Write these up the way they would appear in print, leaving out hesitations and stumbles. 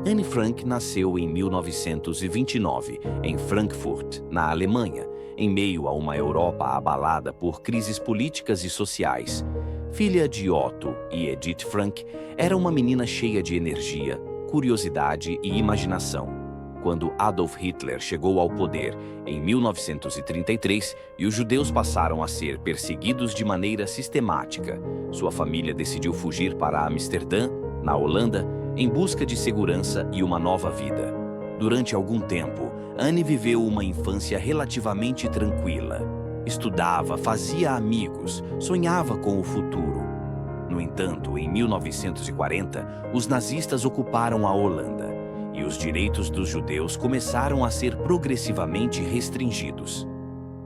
Anne Frank nasceu em 1929, em Frankfurt, na Alemanha, em meio a uma Europa abalada por crises políticas e sociais. Filha de Otto e Edith Frank, era uma menina cheia de energia, curiosidade e imaginação. Quando Adolf Hitler chegou ao poder em 1933 e os judeus passaram a ser perseguidos de maneira sistemática, sua família decidiu fugir para Amsterdã, na Holanda, em busca de segurança e uma nova vida. Durante algum tempo, Anne viveu uma infância relativamente tranquila. Estudava, fazia amigos, sonhava com o futuro. No entanto, em 1940, os nazistas ocuparam a Holanda e os direitos dos judeus começaram a ser progressivamente restringidos.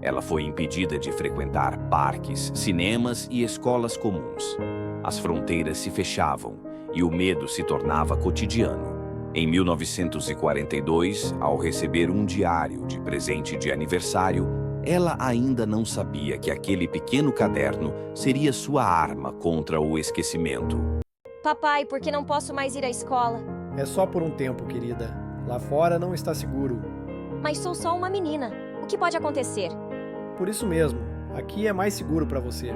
Ela foi impedida de frequentar parques, cinemas e escolas comuns. As fronteiras se fechavam e o medo se tornava cotidiano. Em 1942, ao receber um diário de presente de aniversário, ela ainda não sabia que aquele pequeno caderno seria sua arma contra o esquecimento. Papai, por que não posso mais ir à escola? É só por um tempo, querida. Lá fora não está seguro. Mas sou só uma menina. O que pode acontecer? Por isso mesmo, aqui é mais seguro para você.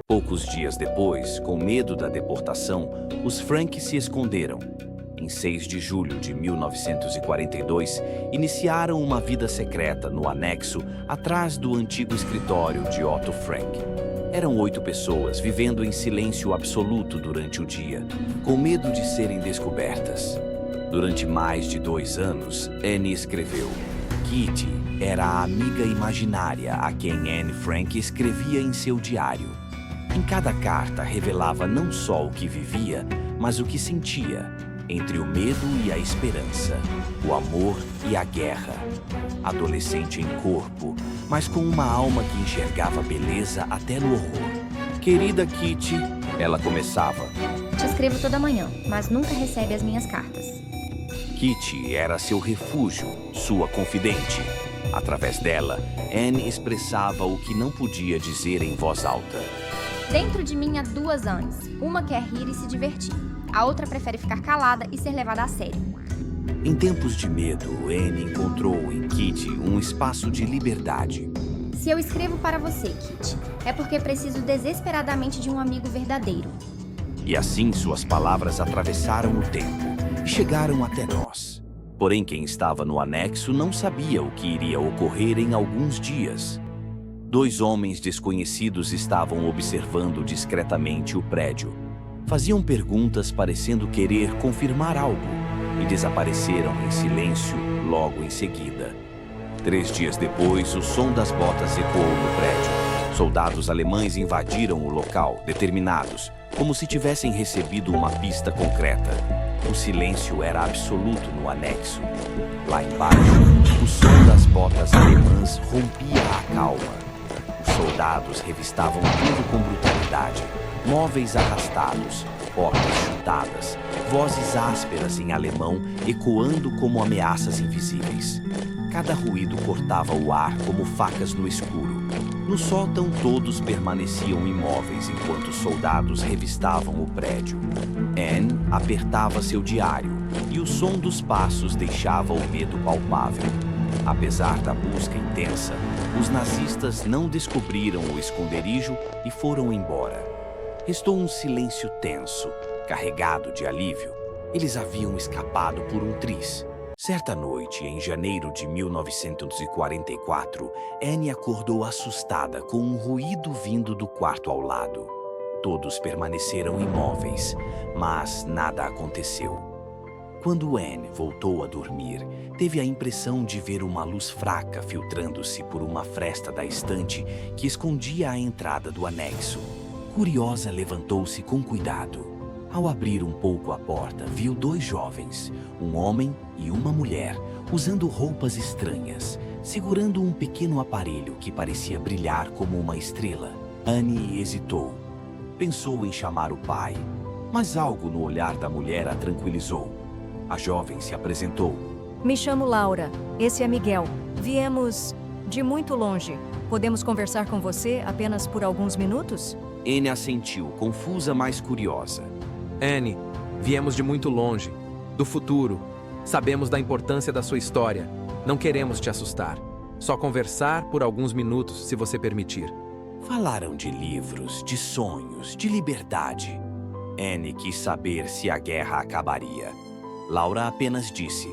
Poucos dias depois, com medo da deportação, os Frank se esconderam. Em 6 de julho de 1942, iniciaram uma vida secreta no anexo atrás do antigo escritório de Otto Frank. Eram 8 pessoas vivendo em silêncio absoluto durante o dia, com medo de serem descobertas. Durante mais de 2 anos, Anne escreveu. Kitty era a amiga imaginária a quem Anne Frank escrevia em seu diário. Em cada carta revelava não só o que vivia, mas o que sentia, entre o medo e a esperança, o amor e a guerra. Adolescente em corpo, mas com uma alma que enxergava beleza até no horror. Querida Kitty, ela começava. Te escrevo toda manhã, mas nunca recebe as minhas cartas. Kitty era seu refúgio, sua confidente. Através dela, Anne expressava o que não podia dizer em voz alta. Dentro de mim há 2 Annes. Uma quer rir e se divertir. A outra prefere ficar calada e ser levada a sério. Em tempos de medo, Anne encontrou em Kitty um espaço de liberdade. Se eu escrevo para você, Kitty, é porque preciso desesperadamente de um amigo verdadeiro. E assim suas palavras atravessaram o tempo e chegaram até nós. Porém, quem estava no anexo não sabia o que iria ocorrer em alguns dias. 2 homens desconhecidos estavam observando discretamente o prédio. Faziam perguntas parecendo querer confirmar algo e desapareceram em silêncio logo em seguida. 3 dias depois, o som das botas ecoou no prédio. Soldados alemães invadiram o local, determinados, como se tivessem recebido uma pista concreta. O silêncio era absoluto no anexo. Lá embaixo, o som das botas alemãs rompia a calma. Os soldados revistavam tudo com brutalidade. Móveis arrastados, portas chutadas, vozes ásperas em alemão ecoando como ameaças invisíveis. Cada ruído cortava o ar como facas no escuro. No sótão, todos permaneciam imóveis enquanto os soldados revistavam o prédio. Anne apertava seu diário e o som dos passos deixava o medo palpável. Apesar da busca intensa, os nazistas não descobriram o esconderijo e foram embora. Restou um silêncio tenso, carregado de alívio. Eles haviam escapado por um triz. Certa noite, em janeiro de 1944, Anne acordou assustada com um ruído vindo do quarto ao lado. Todos permaneceram imóveis, mas nada aconteceu. Quando Anne voltou a dormir, teve a impressão de ver uma luz fraca filtrando-se por uma fresta da estante que escondia a entrada do anexo. Curiosa, levantou-se com cuidado. Ao abrir um pouco a porta, viu 2 jovens, um homem e uma mulher, usando roupas estranhas, segurando um pequeno aparelho que parecia brilhar como uma estrela. Anne hesitou. Pensou em chamar o pai, mas algo no olhar da mulher a tranquilizou. A jovem se apresentou. Me chamo Laura. Esse é Miguel. Viemos de muito longe. Podemos conversar com você apenas por alguns minutos? Anne assentiu, confusa, mas curiosa. Anne, viemos de muito longe, do futuro. Sabemos da importância da sua história. Não queremos te assustar. Só conversar por alguns minutos, se você permitir. Falaram de livros, de sonhos, de liberdade. Anne quis saber se a guerra acabaria. Laura apenas disse: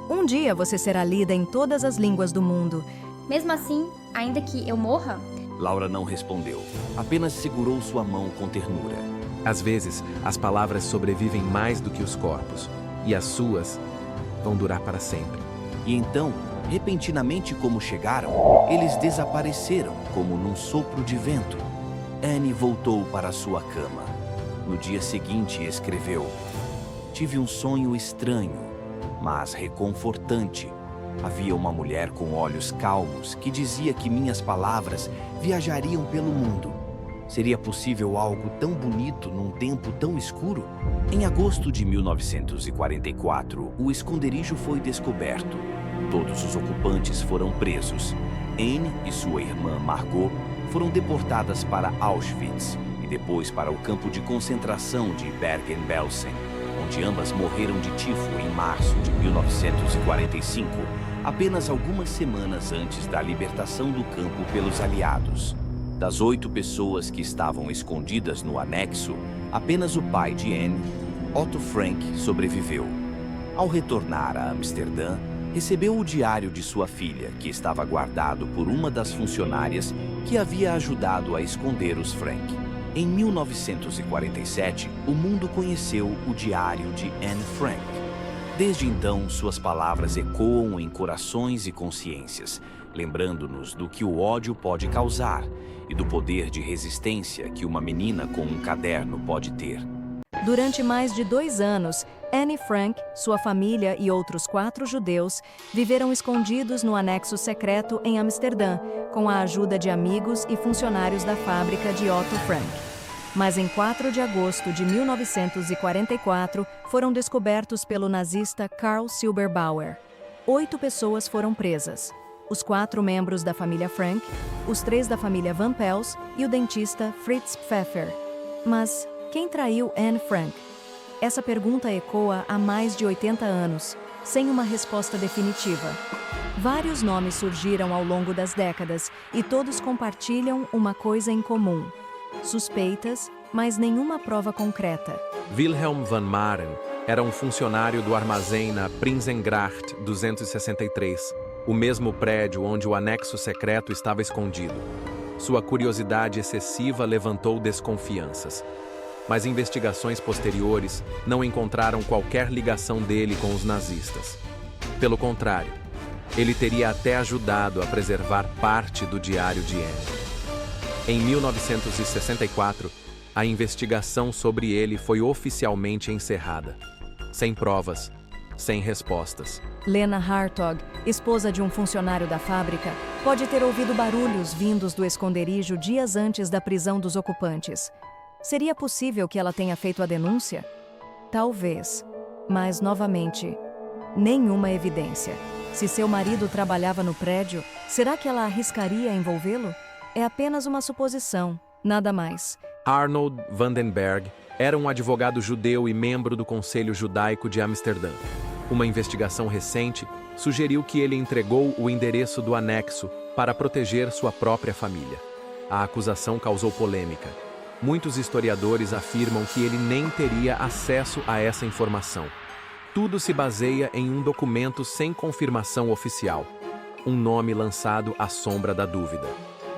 Um dia você será lida em todas as línguas do mundo. Mesmo assim, ainda que eu morra, Laura não respondeu, apenas segurou sua mão com ternura. Às vezes, as palavras sobrevivem mais do que os corpos, e as suas vão durar para sempre. E então, repentinamente como chegaram, eles desapareceram como num sopro de vento. Anne voltou para sua cama. No dia seguinte escreveu: Tive um sonho estranho, mas reconfortante. Havia uma mulher com olhos calmos que dizia que minhas palavras viajariam pelo mundo. Seria possível algo tão bonito num tempo tão escuro? Em agosto de 1944, o esconderijo foi descoberto. Todos os ocupantes foram presos. Anne e sua irmã Margot foram deportadas para Auschwitz e depois para o campo de concentração de Bergen-Belsen, onde ambas morreram de tifo em março de 1945, apenas algumas semanas antes da libertação do campo pelos aliados. Das 8 pessoas que estavam escondidas no anexo, apenas o pai de Anne, Otto Frank, sobreviveu. Ao retornar a Amsterdã, recebeu o diário de sua filha, que estava guardado por uma das funcionárias que havia ajudado a esconder os Frank. Em 1947, o mundo conheceu o diário de Anne Frank. Desde então, suas palavras ecoam em corações e consciências, lembrando-nos do que o ódio pode causar e do poder de resistência que uma menina com um caderno pode ter. Durante mais de 2 anos, Anne Frank, sua família e outros 4 judeus viveram escondidos no anexo secreto em Amsterdã, com a ajuda de amigos e funcionários da fábrica de Otto Frank. Mas em 4 de agosto de 1944, foram descobertos pelo nazista Karl Silberbauer. 8 pessoas foram presas. Os 4 membros da família Frank, os 3 da família Van Pels e o dentista Fritz Pfeffer. Mas quem traiu Anne Frank? Essa pergunta ecoa há mais de 80 anos, sem uma resposta definitiva. Vários nomes surgiram ao longo das décadas e todos compartilham uma coisa em comum: suspeitas, mas nenhuma prova concreta. Wilhelm van Maren era um funcionário do armazém na Prinsengracht 263, o mesmo prédio onde o anexo secreto estava escondido. Sua curiosidade excessiva levantou desconfianças, mas investigações posteriores não encontraram qualquer ligação dele com os nazistas. Pelo contrário, ele teria até ajudado a preservar parte do diário de Anne. Em 1964, a investigação sobre ele foi oficialmente encerrada, sem provas, sem respostas. Lena Hartog, esposa de um funcionário da fábrica, pode ter ouvido barulhos vindos do esconderijo dias antes da prisão dos ocupantes. Seria possível que ela tenha feito a denúncia? Talvez. Mas, novamente, nenhuma evidência. Se seu marido trabalhava no prédio, será que ela arriscaria envolvê-lo? É apenas uma suposição, nada mais. Arnold Vandenberg era um advogado judeu e membro do Conselho Judaico de Amsterdã. Uma investigação recente sugeriu que ele entregou o endereço do anexo para proteger sua própria família. A acusação causou polêmica. Muitos historiadores afirmam que ele nem teria acesso a essa informação. Tudo se baseia em um documento sem confirmação oficial. Um nome lançado à sombra da dúvida.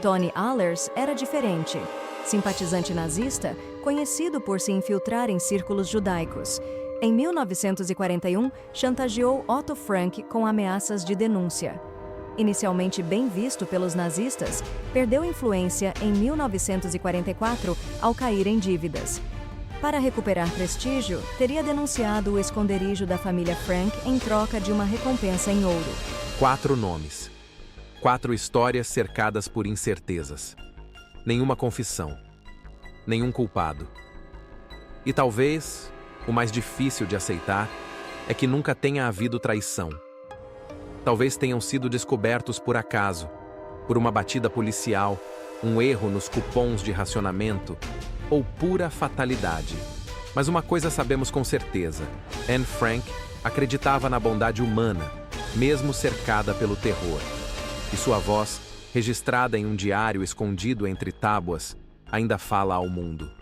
Tony Allers era diferente. Simpatizante nazista, conhecido por se infiltrar em círculos judaicos. Em 1941, chantageou Otto Frank com ameaças de denúncia. Inicialmente bem visto pelos nazistas, perdeu influência em 1944 ao cair em dívidas. Para recuperar prestígio, teria denunciado o esconderijo da família Frank em troca de uma recompensa em ouro. 4 nomes. 4 histórias cercadas por incertezas. Nenhuma confissão. Nenhum culpado. E talvez, o mais difícil de aceitar, é que nunca tenha havido traição. Talvez tenham sido descobertos por acaso, por uma batida policial, um erro nos cupons de racionamento ou pura fatalidade. Mas uma coisa sabemos com certeza: Anne Frank Acreditava na bondade humana, mesmo cercada pelo terror. E sua voz, registrada em um diário escondido entre tábuas, ainda fala ao mundo.